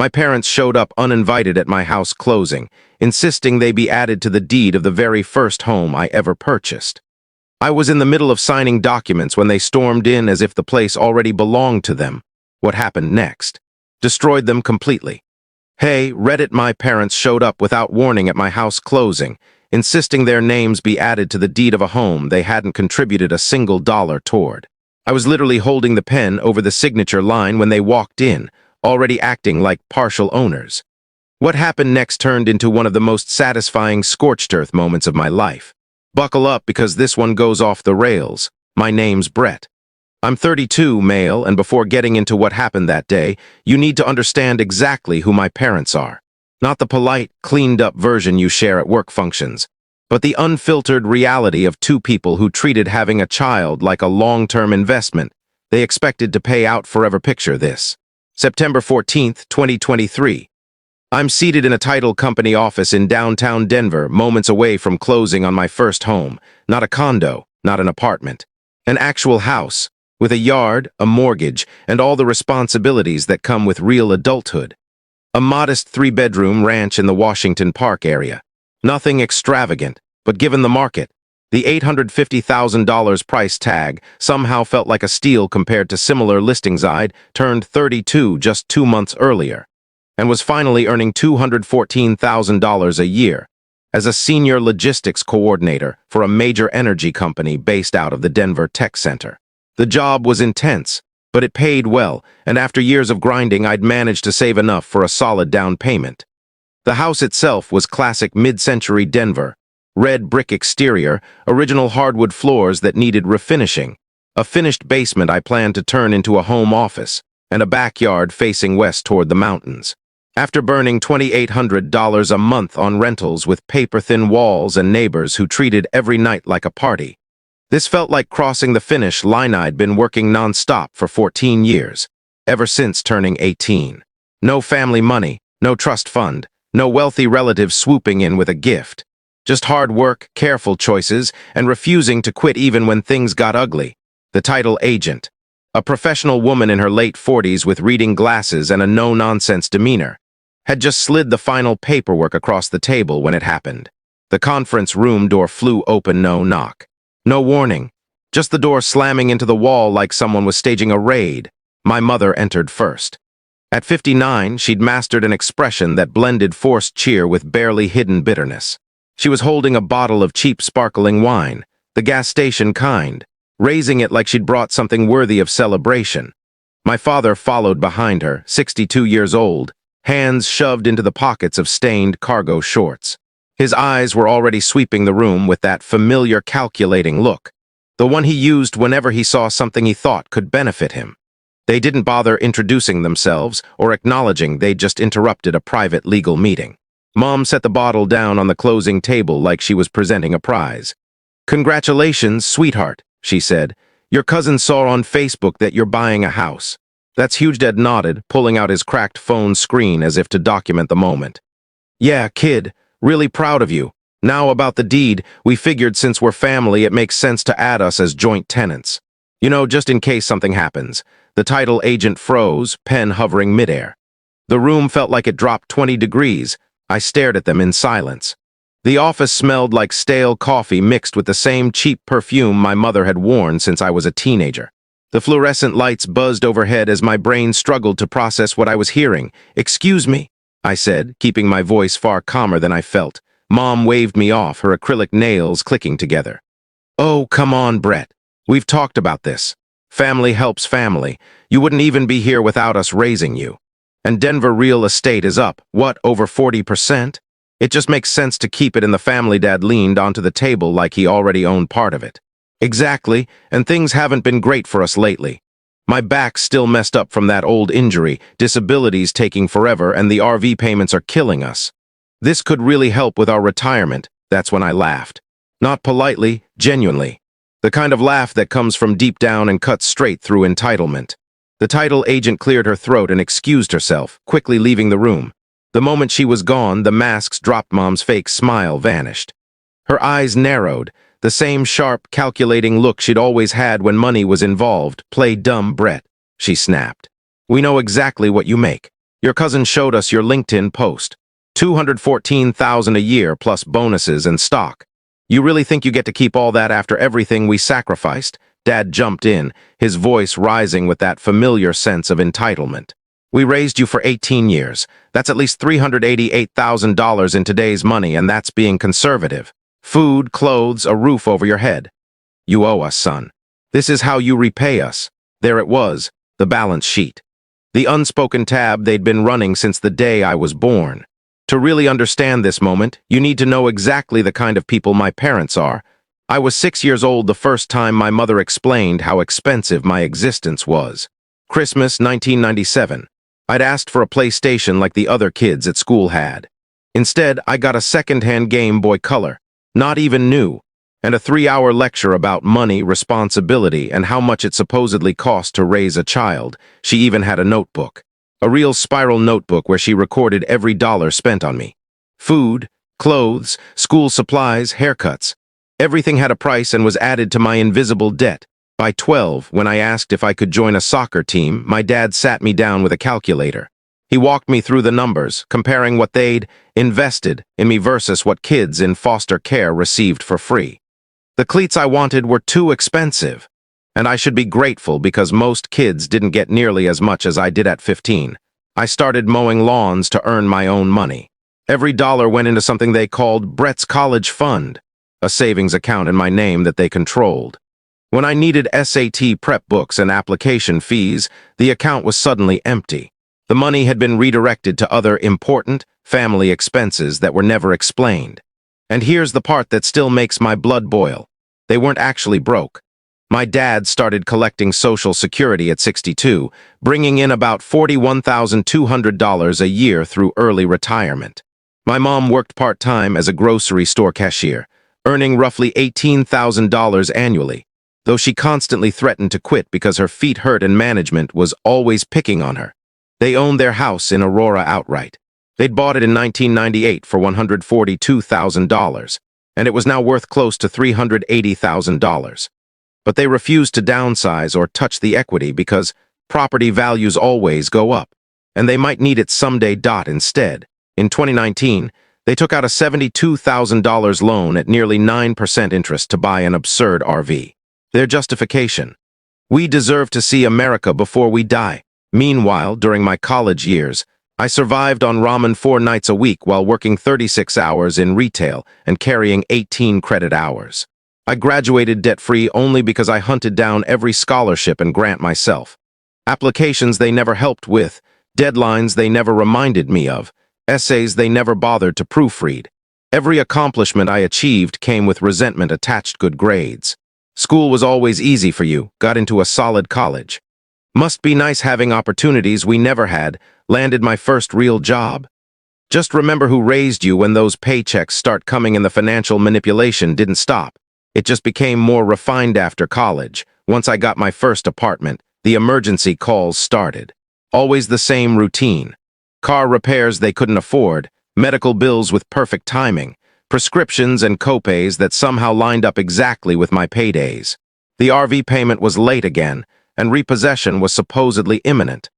My parents showed up uninvited at my house closing, insisting they be added to the deed of the very first home I ever purchased. I was in the middle of signing documents when they stormed in as if the place already belonged to them. What happened next? Destroyed them completely. Hey, Reddit, my parents showed up without warning at my house closing, insisting their names be added to the deed of a home they hadn't contributed a single dollar toward. I was literally holding the pen over the signature line when they walked in, already acting like partial owners. What happened next turned into one of the most satisfying scorched earth moments of my life. Buckle up because this one goes off the rails. My name's Brett. I'm 32, male, and before getting into what happened that day, you need to understand exactly who my parents are. Not the polite, cleaned-up version you share at work functions, but the unfiltered reality of two people who treated having a child like a long-term investment they expected to pay out forever. Picture this. September 14th, 2023. I'm seated in a title company office in downtown Denver, moments away from closing on my first home. Not a condo, not an apartment. An actual house, with a yard, a mortgage, and all the responsibilities that come with real adulthood. A modest 3-bedroom ranch in the Washington Park area. Nothing extravagant, but given the market, the $850,000 price tag somehow felt like a steal compared to similar listings. I'd turned 32 just 2 months earlier, and was finally earning $214,000 a year as a senior logistics coordinator for a major energy company based out of the Denver Tech Center. The job was intense, but it paid well, and after years of grinding, I'd managed to save enough for a solid down payment. The house itself was classic mid-century Denver, red brick exterior, original hardwood floors that needed refinishing, a finished basement I planned to turn into a home office, and a backyard facing west toward the mountains. After burning $2,800 a month on rentals with paper-thin walls and neighbors who treated every night like a party, this felt like crossing the finish line. I'd been working non-stop for 14 years, ever since turning 18. No family money, no trust fund, no wealthy relative swooping in with a gift. Just hard work, careful choices, and refusing to quit even when things got ugly. The title agent. A professional woman in her late 40s with reading glasses and a no-nonsense demeanor, had just slid the final paperwork across the table when it happened. The conference room door flew open, no knock. No warning, just the door slamming into the wall like someone was staging a raid. My mother entered first. At 59, she'd mastered an expression that blended forced cheer with barely hidden bitterness. She was holding a bottle of cheap sparkling wine, the gas station kind, raising it like she'd brought something worthy of celebration. My father followed behind her, 62 years old, hands shoved into the pockets of stained cargo shorts. His eyes were already sweeping the room with that familiar calculating look, the one he used whenever he saw something he thought could benefit him. They didn't bother introducing themselves or acknowledging they'd just interrupted a private legal meeting. Mom set the bottle down on the closing table like she was presenting a prize. "Congratulations, sweetheart," she said. "Your cousin saw on Facebook that you're buying a house." "That's huge." Dad nodded, pulling out his cracked phone screen as if to document the moment. "Yeah, kid. Really proud of you. Now about the deed, we figured since we're family it makes sense to add us as joint tenants. You know, just in case something happens." The title agent froze, pen hovering midair. The room felt like it dropped 20 degrees. I stared at them in silence. The office smelled like stale coffee mixed with the same cheap perfume my mother had worn since I was a teenager. The fluorescent lights buzzed overhead as my brain struggled to process what I was hearing. "Excuse me," I said, keeping my voice far calmer than I felt. Mom waved me off, her acrylic nails clicking together. "Oh, come on, Brett. We've talked about this. Family helps family. You wouldn't even be here without us raising you. And Denver real estate is up, what, over 40%? It just makes sense to keep it in the family." Dad leaned onto the table like he already owned part of it. "Exactly, and things haven't been great for us lately. My back's still messed up from that old injury, disability's taking forever, and the RV payments are killing us. This could really help with our retirement." That's when I laughed. Not politely, genuinely. The kind of laugh that comes from deep down and cuts straight through entitlement. The title agent cleared her throat and excused herself, quickly leaving the room. The moment she was gone, the masks dropped. Mom's fake smile vanished. Her eyes narrowed, the same sharp, calculating look she'd always had when money was involved. "Play dumb, Brett," she snapped. "We know exactly what you make. Your cousin showed us your LinkedIn post. 214,000 a year plus bonuses and stock. You really think you get to keep all that after everything we sacrificed? Dad jumped in, his voice rising with that familiar sense of entitlement. We raised you for 18 years. That's at least $388,000 in today's money, and that's being conservative. Food, clothes, a roof over your head. You owe us, son. This is how you repay us. There it was, the balance sheet. The unspoken tab they'd been running since the day I was born. To really understand this moment, you need to know exactly the kind of people my parents are. I was 6 years old the first time my mother explained how expensive my existence was. Christmas 1997. I'd asked for a PlayStation like the other kids at school had. Instead, I got a second-hand Game Boy Color, not even new, and a 3-hour lecture about money, responsibility, and how much it supposedly cost to raise a child. She even had a notebook. A real spiral notebook where she recorded every dollar spent on me. Food, clothes, school supplies, haircuts. Everything had a price and was added to my invisible debt. By 12, when I asked if I could join a soccer team, my dad sat me down with a calculator. He walked me through the numbers, comparing what they'd invested in me versus what kids in foster care received for free. The cleats I wanted were too expensive, and I should be grateful because most kids didn't get nearly as much as I did at 15. I started mowing lawns to earn my own money. Every dollar went into something they called Brett's College Fund, a savings account in my name that they controlled. When I needed SAT prep books and application fees, the account was suddenly empty. The money had been redirected to other important family expenses that were never explained. And here's the part that still makes my blood boil. They weren't actually broke. My dad started collecting Social Security at 62, bringing in about $41,200 a year through early retirement. My mom worked part-time as a grocery store cashier, earning roughly $18,000 annually, though she constantly threatened to quit because her feet hurt and management was always picking on her. They owned their house in Aurora outright. They'd bought it in 1998 for $142,000, and it was now worth close to $380,000. But they refused to downsize or touch the equity because property values always go up, and they might need it someday. Instead, in 2019, they took out a $72,000 loan at nearly 9% interest to buy an absurd RV. Their justification: we deserve to see America before we die. Meanwhile, during my college years, I survived on ramen 4 nights a week while working 36 hours in retail and carrying 18 credit hours. I graduated debt-free only because I hunted down every scholarship and grant myself. Applications they never helped with, deadlines they never reminded me of, essays they never bothered to proofread. Every accomplishment I achieved came with resentment attached. Good grades. School was always easy for you, got into a solid college. Must be nice having opportunities we never had, landed my first real job. Just remember who raised you when those paychecks start coming and the financial manipulation didn't stop. It just became more refined after college. Once I got my first apartment, the emergency calls started. Always the same routine. Car repairs they couldn't afford, medical bills with perfect timing, prescriptions and copays that somehow lined up exactly with my paydays. The RV payment was late again, and repossession was supposedly imminent.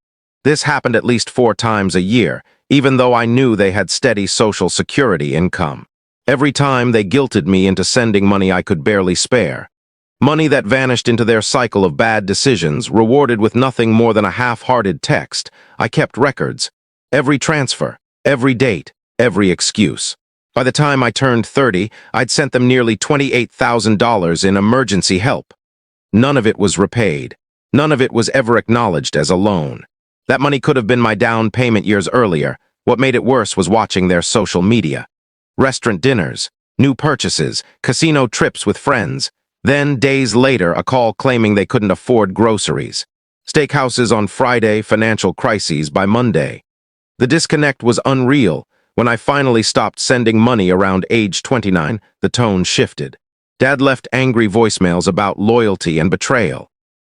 This happened at least 4 times a year, even though I knew they had steady Social Security income. Every time they guilted me into sending money I could barely spare. Money that vanished into their cycle of bad decisions, rewarded with nothing more than a half-hearted text. I kept records. Every transfer, every date, every excuse. By the time I turned 30, I'd sent them nearly $28,000 in emergency help. None of it was repaid. None of it was ever acknowledged as a loan. That money could have been my down payment years earlier. What made it worse was watching their social media. Restaurant dinners, new purchases, casino trips with friends. Then, days later, a call claiming they couldn't afford groceries. Steakhouses on Friday, financial crises by Monday. The disconnect was unreal. When I finally stopped sending money around age 29, the tone shifted. Dad left angry voicemails about loyalty and betrayal.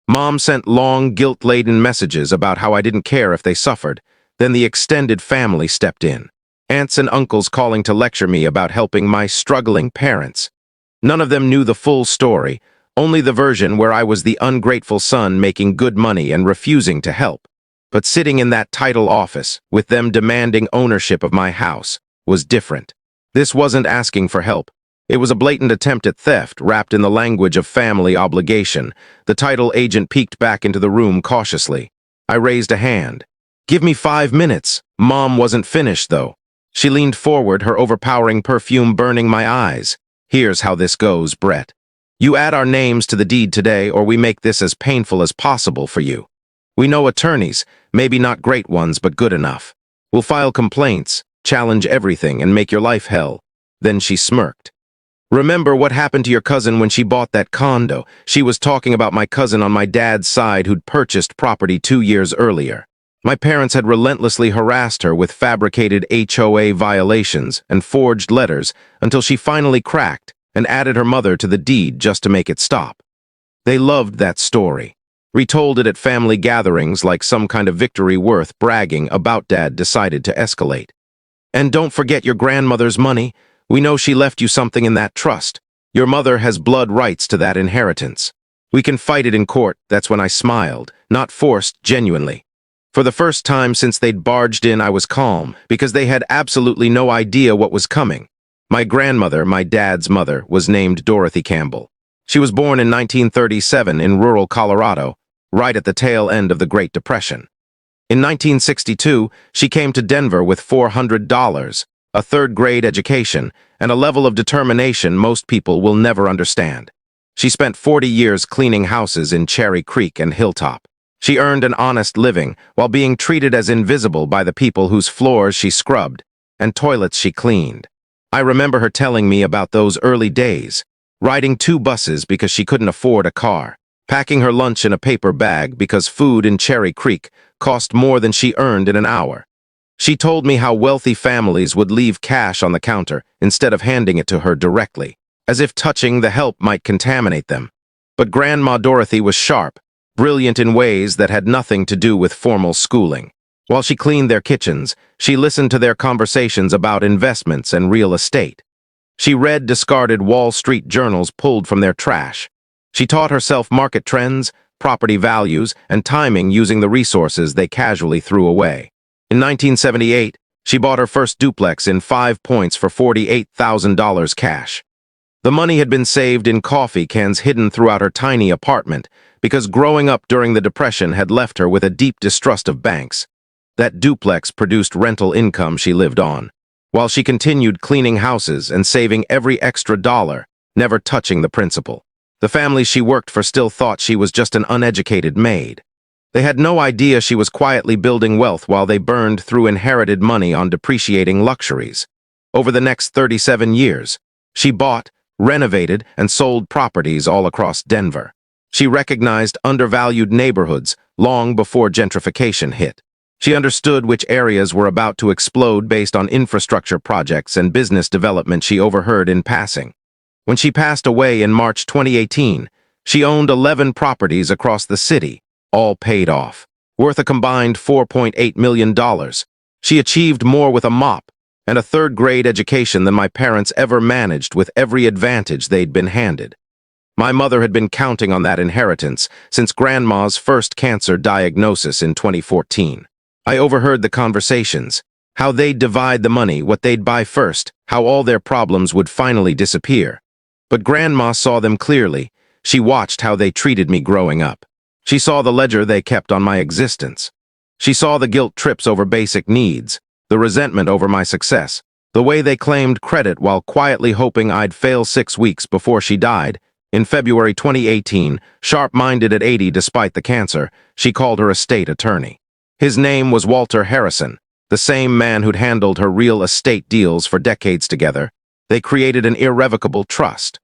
Mom sent long, guilt-laden messages about how I didn't care if they suffered. Then the extended family stepped in. Aunts and uncles calling to lecture me about helping my struggling parents. None of them knew the full story, only the version where I was the ungrateful son making good money and refusing to help. But sitting in that title office, with them demanding ownership of my house, was different. This wasn't asking for help. It was a blatant attempt at theft wrapped in the language of family obligation. The title agent peeked back into the room cautiously. I raised a hand. "Give me 5 minutes." Mom wasn't finished, though. She leaned forward, her overpowering perfume burning my eyes. "Here's how this goes, Brett. You add our names to the deed today, or we make this as painful as possible for you. We know attorneys, maybe not great ones, but good enough. We'll file complaints, challenge everything, and make your life hell." Then she smirked. "Remember what happened to your cousin when she bought that condo?" She was talking about my cousin on my dad's side who'd purchased property 2 years earlier. My parents had relentlessly harassed her with fabricated HOA violations and forged letters until she finally cracked and added her mother to the deed just to make it stop. They loved that story. Retold it at family gatherings like some kind of victory worth bragging about. Dad decided to escalate. "And don't forget your grandmother's money. We know she left you something in that trust. Your mother has blood rights to that inheritance. We can fight it in court." That's when I smiled, not forced, genuinely. For the first time since they'd barged in, I was calm, because they had absolutely no idea what was coming. My grandmother, my dad's mother, was named Dorothy Campbell. She was born in 1937 in rural Colorado, right at the tail end of the Great Depression. In 1962, she came to Denver with $400, a third-grade education, and a level of determination most people will never understand. She spent 40 years cleaning houses in Cherry Creek and Hilltop. She earned an honest living while being treated as invisible by the people whose floors she scrubbed and toilets she cleaned. I remember her telling me about those early days, riding 2 buses because she couldn't afford a car, packing her lunch in a paper bag because food in Cherry Creek cost more than she earned in an hour. She told me how wealthy families would leave cash on the counter instead of handing it to her directly, as if touching the help might contaminate them. But Grandma Dorothy was sharp, brilliant in ways that had nothing to do with formal schooling. While she cleaned their kitchens, she listened to their conversations about investments and real estate. She read discarded Wall Street journals pulled from their trash. She taught herself market trends, property values, and timing using the resources they casually threw away. In 1978, she bought her first duplex in 5 Points for $48,000 cash. The money had been saved in coffee cans hidden throughout her tiny apartment because growing up during the Depression had left her with a deep distrust of banks. That duplex produced rental income she lived on, while she continued cleaning houses and saving every extra dollar, never touching the principal. The families she worked for still thought she was just an uneducated maid. They had no idea she was quietly building wealth while they burned through inherited money on depreciating luxuries. Over the next 37 years, she bought, renovated, and sold properties all across Denver. She recognized undervalued neighborhoods long before gentrification hit. She understood which areas were about to explode based on infrastructure projects and business development she overheard in passing. When she passed away in March 2018, she owned 11 properties across the city, all paid off, worth a combined $4.8 million. She achieved more with a mop and a third-grade education than my parents ever managed with every advantage they'd been handed. My mother had been counting on that inheritance since Grandma's first cancer diagnosis in 2014. I overheard the conversations, how they'd divide the money, what they'd buy first, how all their problems would finally disappear. But Grandma saw them clearly. She watched how they treated me growing up. She saw the ledger they kept on my existence. She saw the guilt trips over basic needs, the resentment over my success, the way they claimed credit while quietly hoping I'd fail 6 weeks before she died. In February 2018, sharp-minded at 80 despite the cancer, she called her estate attorney. His name was Walter Harrison, the same man who'd handled her real estate deals for decades together. They created an irrevocable trust.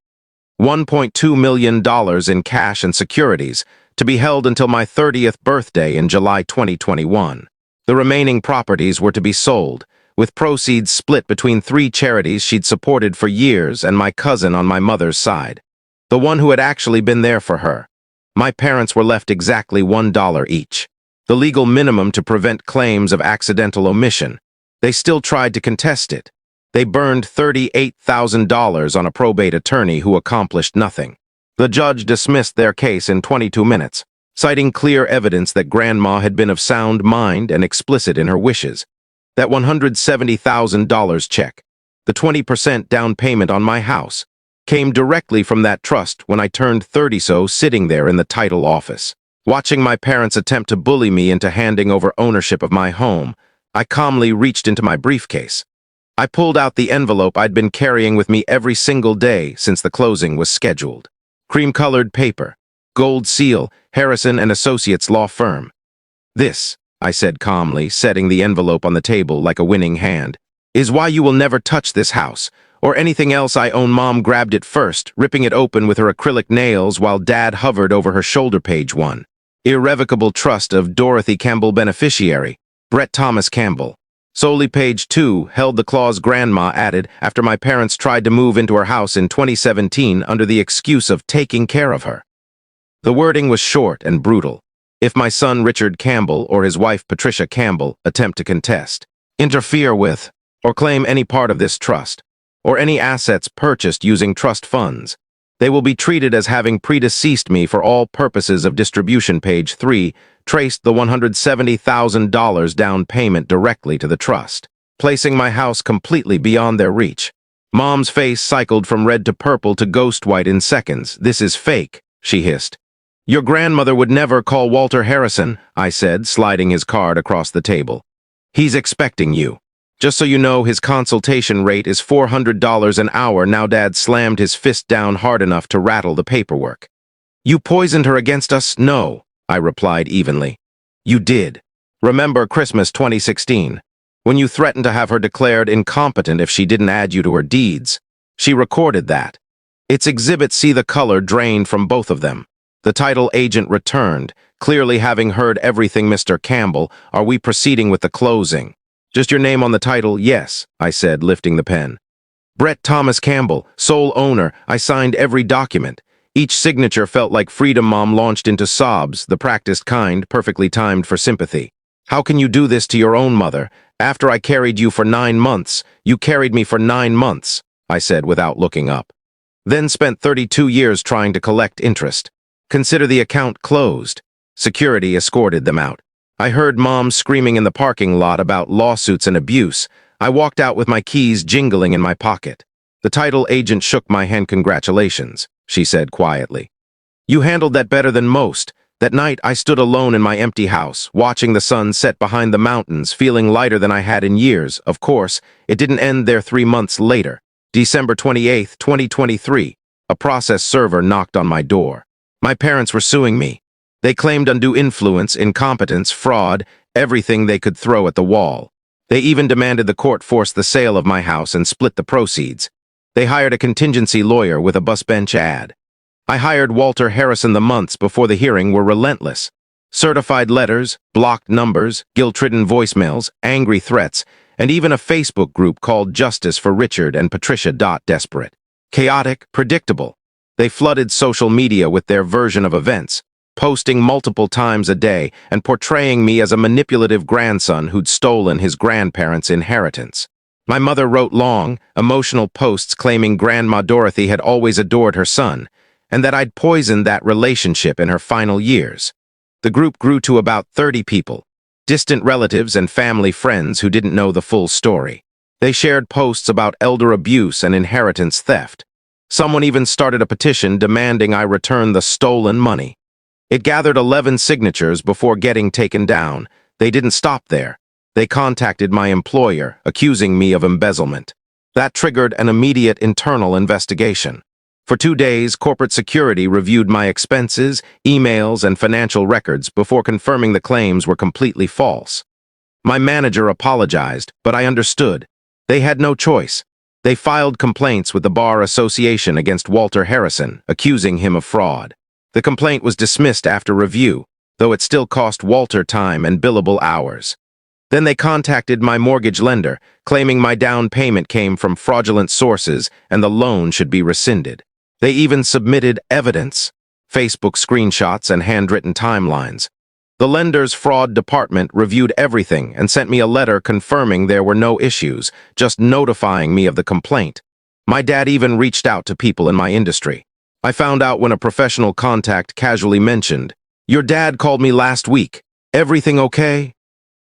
$1.2 million in cash and securities, to be held until my 30th birthday in July 2021. The remaining properties were to be sold, with proceeds split between 3 charities she'd supported for years and my cousin on my mother's side, the one who had actually been there for her. My parents were left exactly $1 each, the legal minimum to prevent claims of accidental omission. They still tried to contest it. They burned $38,000 on a probate attorney who accomplished nothing. The judge dismissed their case in 22 minutes. citing clear evidence that Grandma had been of sound mind and explicit in her wishes. That $170,000 check, the 20% down payment on my house, came directly from that trust when I turned 30, so sitting there in the title office. Watching my parents attempt to bully me into handing over ownership of my home, I calmly reached into my briefcase. I pulled out the envelope I'd been carrying with me every single day since the closing was scheduled. Cream-colored paper, gold seal, Harrison and Associates law firm. "This," I said calmly, setting the envelope on the table like a winning hand, "is why you will never touch this house, or anything else I own." Mom grabbed it first, ripping it open with her acrylic nails while Dad hovered over her shoulder. Page 1. Irrevocable trust of Dorothy Campbell, beneficiary, Brett Thomas Campbell. Solely. Page 2 held the clause Grandma added after my parents tried to move into her house in 2017 under the excuse of taking care of her. The wording was short and brutal. If my son Richard Campbell or his wife Patricia Campbell attempt to contest, interfere with, or claim any part of this trust, or any assets purchased using trust funds, they will be treated as having predeceased me for all purposes of distribution. Page 3 traced the $170,000 down payment directly to the trust, placing my house completely beyond their reach. Mom's face cycled from red to purple to ghost white in seconds. "This is fake," she hissed. "Your grandmother would never call Walter Harrison," I said, sliding his card across the table. "He's expecting you. Just so you know, his consultation rate is $400 an hour." Now Dad slammed his fist down hard enough to rattle the paperwork. "You poisoned her against us?" "No," I replied evenly. "You did. Remember Christmas 2016, when you threatened to have her declared incompetent if she didn't add you to her deeds? She recorded that. It's Exhibit C." The color drained from both of them. The title agent returned, clearly having heard everything. "Mr. Campbell, are we proceeding with the closing?" "Just your name on the title?" "Yes," I said, lifting the pen. "Brett Thomas Campbell, sole owner." I signed every document. Each signature felt like freedom. Mom launched into sobs, the practiced kind, perfectly timed for sympathy. "How can you do this to your own mother? After I carried you for 9 months. You carried me for 9 months, I said without looking up. Then spent 32 years trying to collect interest. Consider the account closed. Security escorted them out. I heard Mom screaming in the parking lot about lawsuits and abuse. I walked out with my keys jingling in my pocket. The title agent shook my hand. "Congratulations," she said quietly. "You handled that better than most." That night, I stood alone in my empty house, watching the sun set behind the mountains, feeling lighter than I had in years. Of course, it didn't end there. 3 months later, December 28, 2023, a process server knocked on my door. My parents were suing me. They claimed undue influence, incompetence, fraud, everything they could throw at the wall. They even demanded the court force the sale of my house and split the proceeds. They hired a contingency lawyer with a bus bench ad. I hired Walter Harrison. The months before the hearing were relentless. Certified letters, blocked numbers, guilt-ridden voicemails, angry threats, and even a Facebook group called Justice for Richard and Patricia. Desperate. Chaotic, predictable. They flooded social media with their version of events, posting multiple times a day and portraying me as a manipulative grandson who'd stolen his grandparents' inheritance. My mother wrote long, emotional posts claiming Grandma Dorothy had always adored her son, and that I'd poisoned that relationship in her final years. The group grew to about 30 people, distant relatives and family friends who didn't know the full story. They shared posts about elder abuse and inheritance theft. Someone even started a petition demanding I return the stolen money. It gathered 11 signatures before getting taken down. They didn't stop there. They contacted my employer, accusing me of embezzlement. That triggered an immediate internal investigation. For 2 days, corporate security reviewed my expenses, emails, and financial records before confirming the claims were completely false. My manager apologized, but I understood. They had no choice. They filed complaints with the Bar Association against Walter Harrison, accusing him of fraud. The complaint was dismissed after review, though it still cost Walter time and billable hours. Then they contacted my mortgage lender, claiming my down payment came from fraudulent sources and the loan should be rescinded. They even submitted evidence, Facebook screenshots and handwritten timelines. The lender's fraud department reviewed everything and sent me a letter confirming there were no issues, just notifying me of the complaint. My dad even reached out to people in my industry. I found out when a professional contact casually mentioned, "Your dad called me last week. Everything okay?"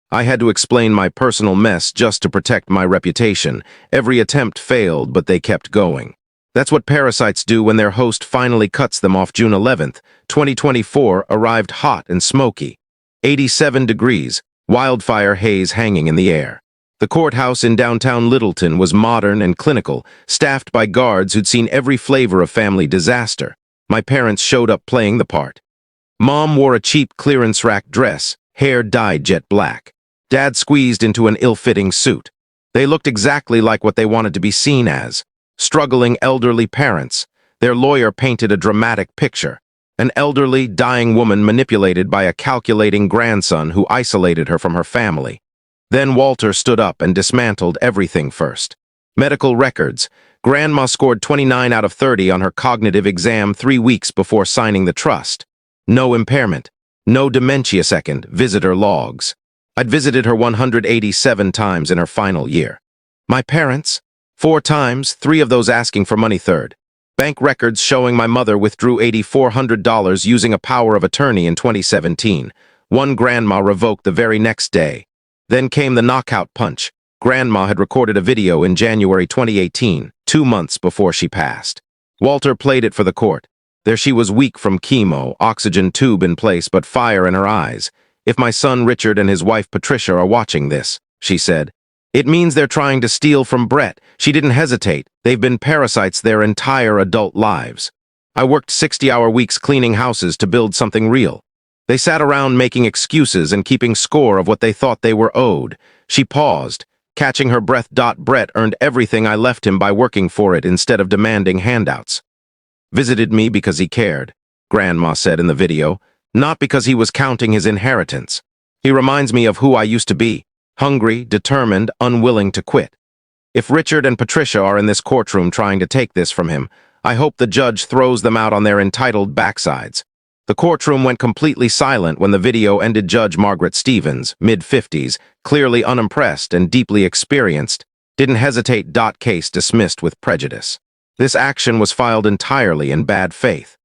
I had to explain my personal mess just to protect my reputation. Every attempt failed, but they kept going. That's what parasites do when their host finally cuts them off. June 11th, 2024 arrived hot and smoky. 87 degrees, wildfire haze hanging in the air. The courthouse in downtown Littleton was modern and clinical, staffed by guards who'd seen every flavor of family disaster. My parents showed up playing the part. Mom wore a cheap clearance rack dress, hair dyed jet black. Dad squeezed into an ill-fitting suit. They looked exactly like what they wanted to be seen as. Struggling elderly parents. Their lawyer painted a dramatic picture. An elderly, dying woman manipulated by a calculating grandson who isolated her from her family. Then Walter stood up and dismantled everything first. Medical records. Grandma scored 29 out of 30 on her cognitive exam 3 weeks before signing the trust. No impairment. No dementia. Second, visitor logs. I'd visited her 187 times in her final year. My parents? 4 times, 3 of those asking for money. Third, bank records showing my mother withdrew $8,400 using a power of attorney in 2017. One grandma revoked the very next day. Then came the knockout punch. Grandma had recorded a video in January 2018, 2 months before she passed. Walter played it for the court. There she was, weak from chemo, oxygen tube in place, but fire in her eyes. "If my son Richard and his wife Patricia are watching this," she said, "it means they're trying to steal from Brett." She didn't hesitate. They've been parasites their entire adult lives. I worked 60-hour weeks cleaning houses to build something real. They sat around making excuses and keeping score of what they thought they were owed. She paused, catching her breath. "Brett earned everything I left him by working for it instead of demanding handouts. Visited me because he cared," Grandma said in the video. "Not because he was counting his inheritance. He reminds me of who I used to be, hungry, determined, unwilling to quit." If Richard and Patricia are in this courtroom trying to take this from him, I hope the judge throws them out on their entitled backsides. The courtroom went completely silent when the video ended. Judge Margaret Stevens, mid-50s, clearly unimpressed and deeply experienced, didn't hesitate. Case dismissed with prejudice. This action was filed entirely in bad faith.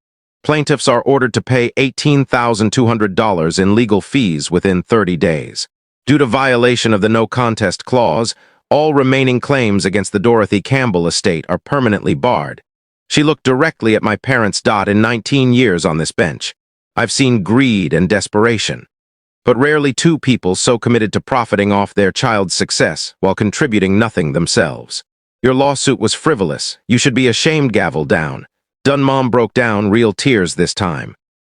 Plaintiffs are ordered to pay $18,200 in legal fees within 30 days. Due to violation of the no contest clause, all remaining claims against the Dorothy Campbell estate are permanently barred. She looked directly at my parents. In 19 years on this bench, I've seen greed and desperation, but rarely two people so committed to profiting off their child's success while contributing nothing themselves. "Your lawsuit was frivolous. You should be ashamed." Gavel down. Mom broke down, real tears this time.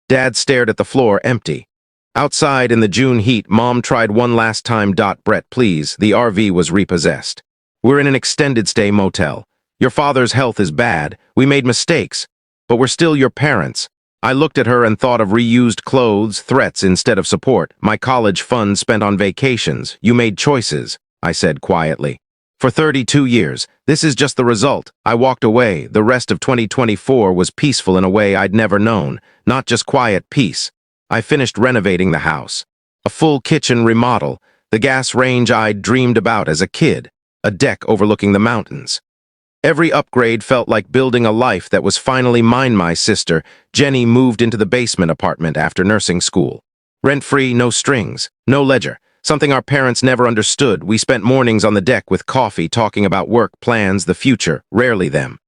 Dad stared at the floor, empty. Outside in the June heat, Mom tried one last time. "Brett, please, the RV was repossessed. We're in an extended stay motel. Your father's health is bad. We made mistakes, but we're still your parents." I looked at her and thought of reused clothes, threats instead of support, my college funds spent on vacations. "You made choices," I said quietly. "For 32 years, this is just the result." I walked away. The rest of 2024 was peaceful in a way I'd never known, not just quiet peace. I finished renovating the house. A full kitchen remodel, the gas range I'd dreamed about as a kid, a deck overlooking the mountains. Every upgrade felt like building a life that was finally mine. My sister, Jenny, moved into the basement apartment after nursing school. Rent-free, no strings, no ledger. Something our parents never understood. We spent mornings on the deck with coffee talking about work, plans, the future, rarely them.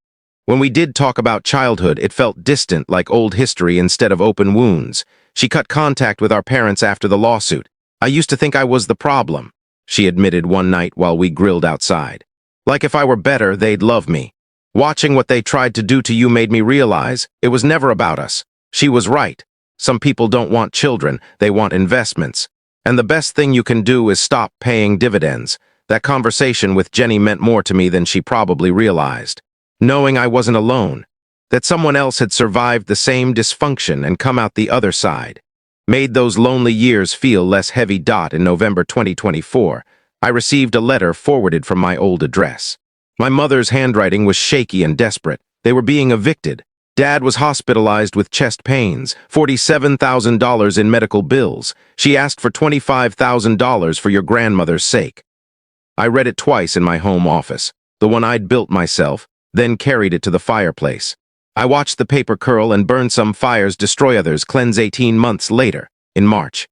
When we did talk about childhood, it felt distant, like old history instead of open wounds. She cut contact with our parents after the lawsuit. "I used to think I was the problem," she admitted one night while we grilled outside. "Like if I were better, they'd love me. Watching what they tried to do to you made me realize it was never about us." She was right. Some people don't want children, they want investments. And the best thing you can do is stop paying dividends. That conversation with Jenny meant more to me than she probably realized. Knowing I wasn't alone, that someone else had survived the same dysfunction and come out the other side, made those lonely years feel less heavy. In November 2024, I received a letter forwarded from my old address. My mother's handwriting was shaky and desperate. They were being evicted. Dad was hospitalized with chest pains, $47,000 in medical bills. She asked for $25,000 for your grandmother's sake. I read it twice in my home office, the one I'd built myself, then carried it to the fireplace. I watched the paper curl and burn some fires, destroy others, cleanse 18 months later, in March.